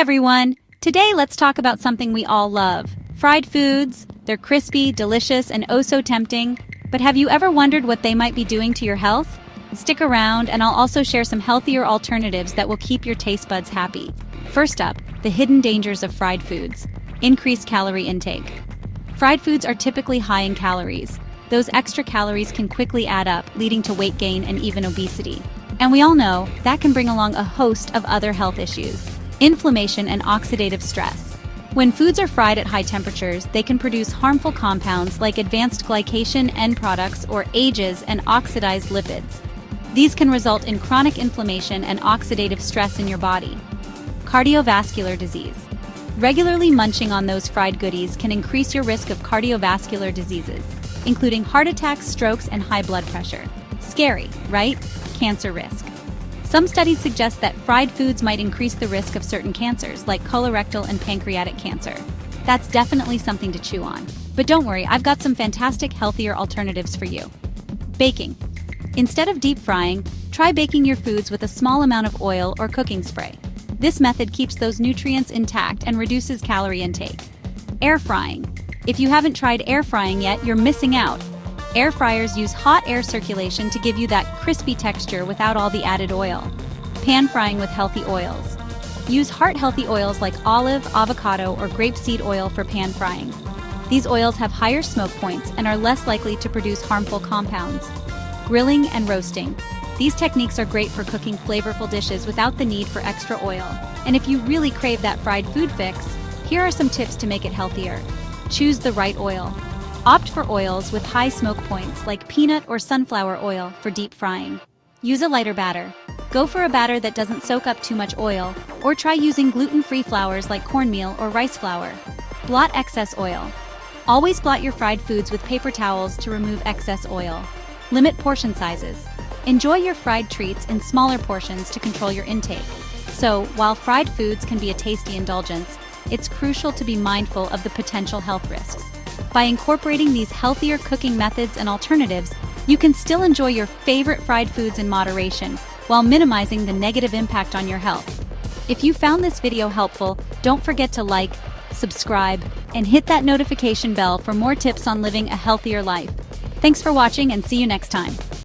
everyone! Today let's talk about something we all love. Fried foods. They're crispy, delicious, and oh so tempting. But have you ever wondered what they might be doing to your health? Stick around and I'll also share some healthier alternatives that will keep your taste buds happy. First up, the hidden dangers of fried foods. Increased calorie intake. Fried foods are typically high in calories. Those extra calories can quickly add up, leading to weight gain and even obesity. And we all know that can bring along a host of other health issues. Inflammation and oxidative stress. When foods are fried at high temperatures, they can produce harmful compounds like advanced glycation end products or AGEs and oxidized lipids. These can result in chronic inflammation and oxidative stress in your body. Cardiovascular disease. Regularly munching on those fried goodies can increase your risk of cardiovascular diseases, including heart attacks, strokes, and high blood pressure. Scary, right? Cancer risk. Some studies suggest that fried foods might increase the risk of certain cancers, like colorectal and pancreatic cancer. That's definitely something to chew on. But don't worry, I've got some fantastic, healthier alternatives for you. Baking. Instead of deep frying, try baking your foods with a small amount of oil or cooking spray. This method keeps those nutrients intact and reduces calorie intake. Air frying. If you haven't tried air frying yet, you're missing out. Air fryers use hot air circulation to give you that crispy texture without all the added oil. Pan frying with healthy oils. Use heart-healthy oils like olive, avocado, or grapeseed oil for pan frying. These oils have higher smoke points and are less likely to produce harmful compounds. Grilling and roasting. These techniques are great for cooking flavorful dishes without the need for extra oil. And if you really crave that fried food fix, here are some tips to make it healthier. Choose the right oil. Opt for oils with high smoke points like peanut or sunflower oil for deep frying. Use a lighter batter. Go for a batter that doesn't soak up too much oil, or try using gluten-free flours like cornmeal or rice flour. Blot excess oil. Always blot your fried foods with paper towels to remove excess oil. Limit portion sizes. Enjoy your fried treats in smaller portions to control your intake. So, while fried foods can be a tasty indulgence, it's crucial to be mindful of the potential health risks. By incorporating these healthier cooking methods and alternatives, you can still enjoy your favorite fried foods in moderation while minimizing the negative impact on your health. If you found this video helpful, don't forget to like, subscribe, and hit that notification bell for more tips on living a healthier life. Thanks for watching and see you next time.